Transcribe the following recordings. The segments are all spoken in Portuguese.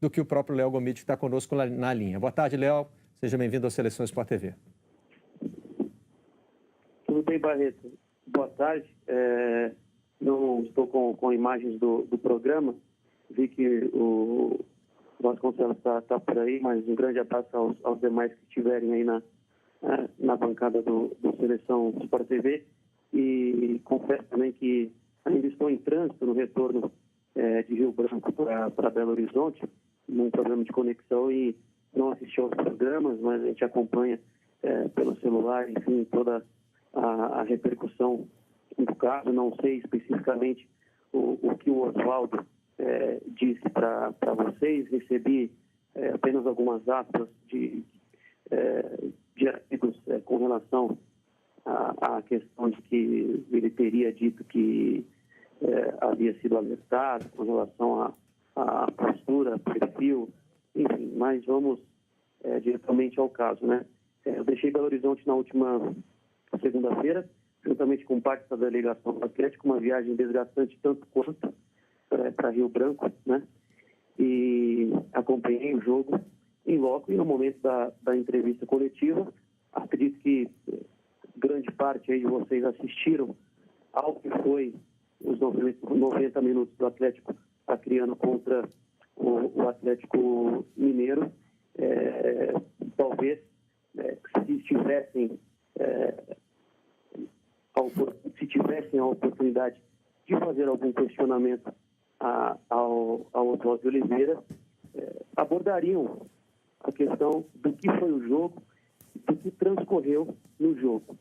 do que o próprio Léo Gomide, que está conosco na linha. Boa tarde, Léo. Seja bem-vindo ao Seleção Sport TV. Tudo bem, Barreto? Boa tarde. Não estou com imagens do programa. Vi que o Vasconcelos está por aí, mas um grande abraço aos demais que estiverem aí na bancada do Seleção Sport TV. E confesso também que ainda estou em trânsito no retorno de Rio Branco para Belo Horizonte, num programa de conexão, e não assisti aos programas, mas a gente acompanha pelo celular, enfim, toda a repercussão do caso. Não sei especificamente o que o Oswaldo disse para vocês. Recebi apenas algumas aspas de artigos com relação à questão de que ele teria dito que havia sido alertado com relação à postura, perfil, enfim, mas vamos diretamente ao caso, né? Eu deixei Belo Horizonte na última segunda-feira, juntamente com parte da delegação do Atlético, uma viagem desgastante tanto quanto para Rio Branco, né? E acompanhei o jogo em loco, e no momento da entrevista coletiva, acredito que grande parte aí de vocês assistiram ao que foi os 90 minutos do Atlético Acreano contra o Atlético Mineiro. Talvez, se tivessem a oportunidade de fazer algum questionamento ao Oswaldo de Oliveira, abordariam a questão do que foi o jogo, do que transcorreu no jogo,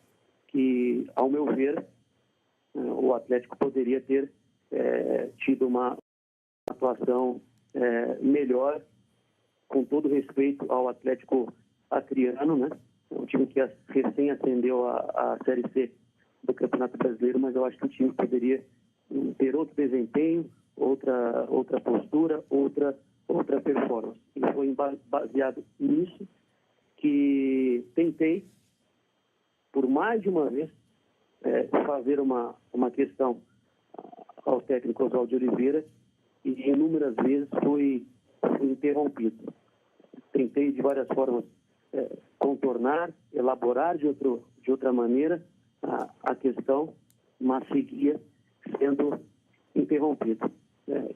que, ao meu ver, o Atlético poderia ter tido uma atuação melhor, com todo respeito ao Atlético Acreano, né? É um time que recém ascendeu a Série C do Campeonato Brasileiro, mas eu acho que o time poderia ter outro desempenho, outra postura, outra performance. E foi baseado nisso que tentei, por mais de uma vez, fazer uma questão ao técnico Oswaldo de Oliveira, e inúmeras vezes fui interrompido. Tentei de várias formas contornar, elaborar de outra maneira a questão, mas seguia sendo interrompido.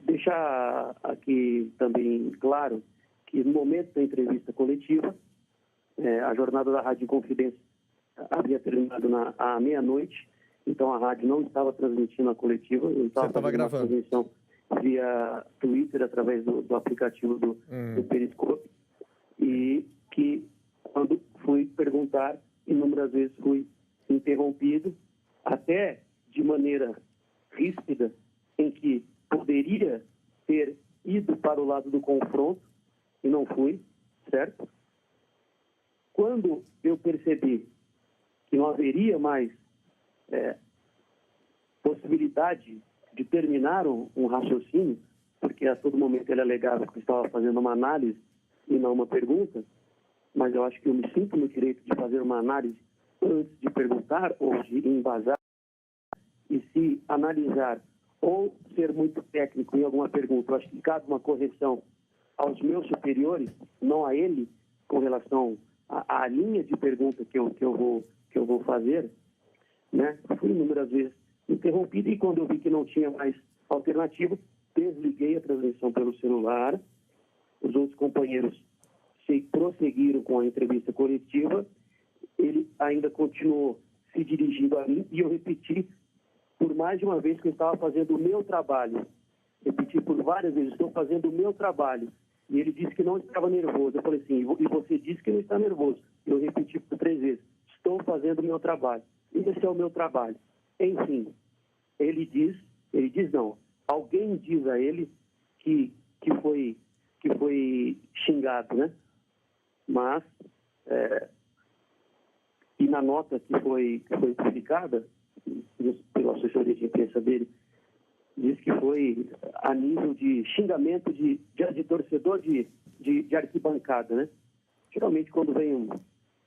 Deixar aqui também claro que no momento da entrevista coletiva, a jornada da Rádio Inconfidência havia terminado à meia-noite, então a rádio não estava transmitindo a coletiva. Eu estava gravando a transmissão via Twitter, através do aplicativo do Periscope, e que, quando fui perguntar, inúmeras vezes fui interrompido, até de maneira ríspida, em que poderia ter ido para o lado do confronto, e não fui, certo? Quando eu percebi que não haveria mais possibilidade de terminar um raciocínio, porque a todo momento ele alegava que estava fazendo uma análise e não uma pergunta, mas eu acho que eu me sinto no direito de fazer uma análise antes de perguntar ou de embasar, e se analisar ou ser muito técnico em alguma pergunta, eu acho que cabe uma correção aos meus superiores, não a ele, com relação à linha de pergunta que eu vou fazer, né? Fui inúmeras vezes interrompido, e quando eu vi que não tinha mais alternativa, desliguei a transmissão pelo celular. Os outros companheiros prosseguiram com a entrevista coletiva. Ele ainda continuou se dirigindo a mim, e eu repeti por mais de uma vez que eu estava fazendo o meu trabalho. Repeti por várias vezes: estou fazendo o meu trabalho. E ele disse que não estava nervoso. Eu falei assim: e você disse que não está nervoso? Eu repeti por 3 vezes: estou fazendo o meu trabalho. Esse é o meu trabalho. Enfim, ele diz não, alguém diz a ele que foi xingado, né? Mas, e na nota que foi publicada pela assessoria de imprensa dele, diz que foi a nível de xingamento de torcedor de arquibancada, né? Geralmente, quando vem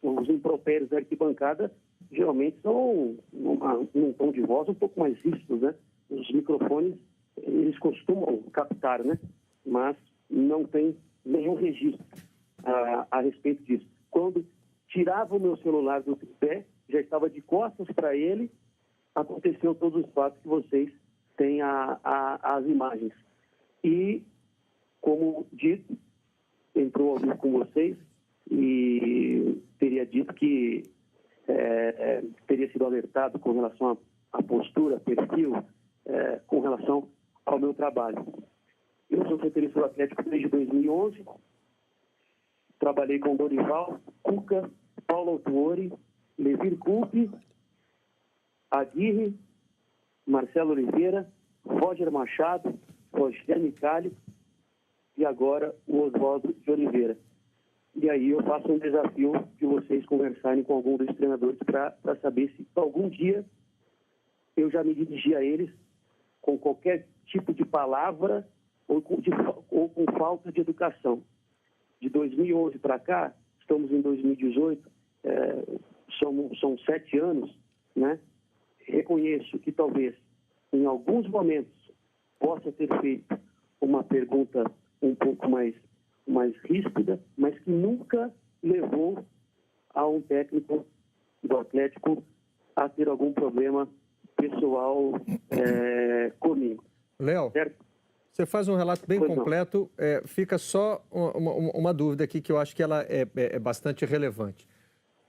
os impropérios da arquibancada, geralmente são num tom de voz um pouco mais ríspidos, né? Os microfones, eles costumam captar, né? Mas não tem nenhum registro a respeito disso. Quando tirava o meu celular do tripé, já estava de costas para ele, aconteceu todos os fatos que vocês têm as imagens. E, como dito, entrou ao vivo com vocês e teria dito que teria sido alertado com relação à postura, perfil, com relação ao meu trabalho. Eu sou setorista do Atlético desde 2011, trabalhei com Dorival, Cuca, Paulo Autuori, Levir Coupe, Aguirre, Marcelo Oliveira, Roger Machado, Rogério Micali e agora o Oswaldo de Oliveira. E aí eu faço um desafio de vocês conversarem com algum dos treinadores para saber se algum dia eu já me dirigi a eles com qualquer tipo de palavra ou com falta de educação. De 2011 para cá, estamos em 2018, são 7 anos, né? Reconheço que talvez em alguns momentos possa ter feito uma pergunta um pouco mais ríspida, mas que nunca levou a um técnico do Atlético a ter algum problema pessoal comigo. Léo, certo? você faz um relato bem completo, fica só uma dúvida aqui que eu acho que ela é bastante relevante.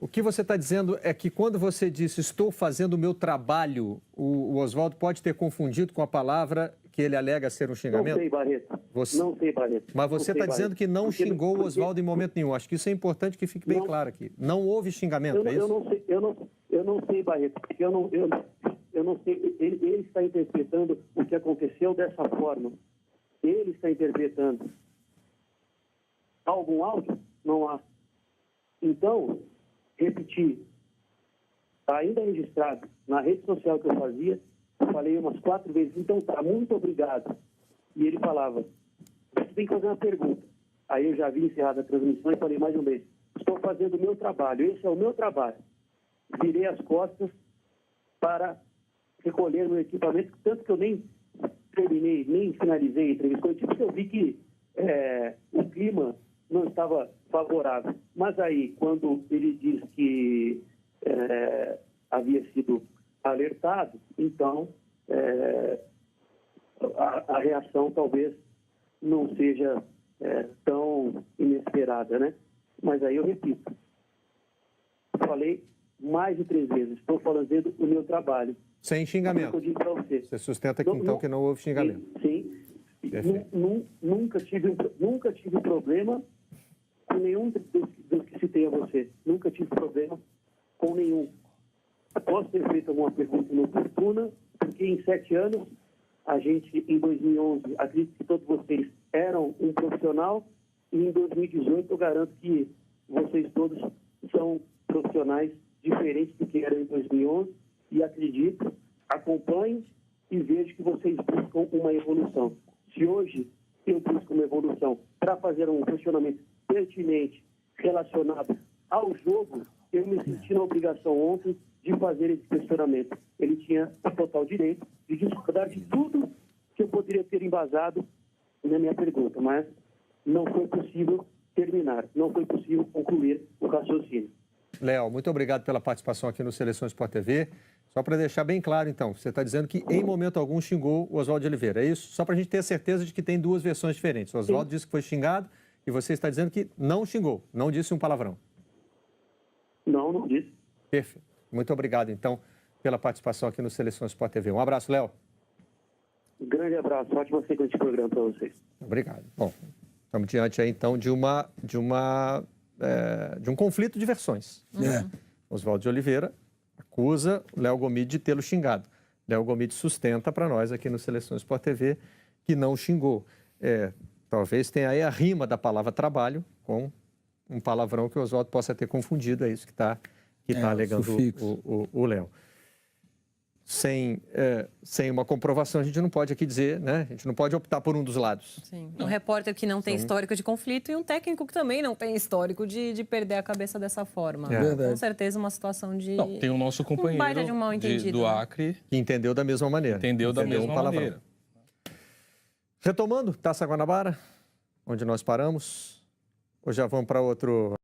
O que você está dizendo é que quando você disse estou fazendo o meu trabalho, o Oswaldo pode ter confundido com a palavra que ele alega ser um xingamento? Não sei, Barreto. Não sei, Barreto. Mas você está dizendo que não xingou o Oswaldo em momento nenhum. Acho que isso é importante que fique bem claro aqui. Não houve xingamento, é isso? Eu não sei, Barreto, porque eu não sei. Ele está interpretando o que aconteceu dessa forma. Ele está interpretando. Há algum áudio? Não há. Então, repetir, ainda registrado na rede social que eu fazia, falei umas 4 vezes, então tá, muito obrigado. E ele falava, você tem que fazer uma pergunta. Aí eu já vi encerrada a transmissão e falei mais uma vez, estou fazendo o meu trabalho, esse é o meu trabalho. Virei as costas para recolher meu equipamento, tanto que eu nem terminei, nem finalizei a entrevista, porque eu vi que o clima não estava favorável. Mas aí, quando ele diz que havia sido alertado, então a reação talvez não seja tão inesperada, né? Mas aí eu repito, falei mais de 3 vezes, estou fazendo o meu trabalho. Sem xingamento. Eu disse para você. Você sustenta que então que não houve xingamento. Sim. Nunca tive problema com nenhum dos que citei a você. Nunca tive problema com nenhum. Posso ter feito alguma pergunta inoportuna, porque em 7 anos, a gente, em 2011, acredito que todos vocês eram um profissional, e em 2018 eu garanto que vocês todos são profissionais diferentes do que eram em 2011, e acredito, acompanho e vejo que vocês buscam uma evolução. Se hoje eu busco uma evolução para fazer um questionamento pertinente relacionado ao jogo, eu me senti na obrigação ontem de fazer esse questionamento. Ele tinha o total direito de discordar de tudo que eu poderia ter embasado na minha pergunta, mas não foi possível terminar, não foi possível concluir o raciocínio. Léo, muito obrigado pela participação aqui no Seleção Sport TV. Só para deixar bem claro, então, você está dizendo que em momento algum xingou o Oswaldo de Oliveira, é isso? Só para a gente ter a certeza de que tem 2 versões diferentes. O Oswaldo disse que foi xingado e você está dizendo que não xingou, não disse um palavrão. Não disse. Perfeito. Muito obrigado, então, pela participação aqui no Seleção Sport TV. Um abraço, Léo. Um grande abraço, ótima sequência de programa para vocês. Obrigado. Bom, estamos diante aí, então, de um conflito de versões. Oswaldo de Oliveira acusa Léo Gomide de tê-lo xingado. Léo Gomide sustenta para nós aqui no Seleção Sport TV que não xingou. Talvez tenha aí a rima da palavra trabalho com um palavrão que o Oswaldo possa ter confundido, é isso que está alegando o Léo. Sem uma comprovação, a gente não pode aqui dizer, né? A gente não pode optar por um dos lados. Sim. Um repórter que não tem histórico de conflito e um técnico que também não tem histórico de perder a cabeça dessa forma. Com certeza uma situação de... Não, tem o nosso companheiro de um mal entendido, do Acre... Que entendeu da mesma maneira. Entendeu da mesma maneira. Retomando, Taça Guanabara. onde nós paramos? Ou já vamos para outro...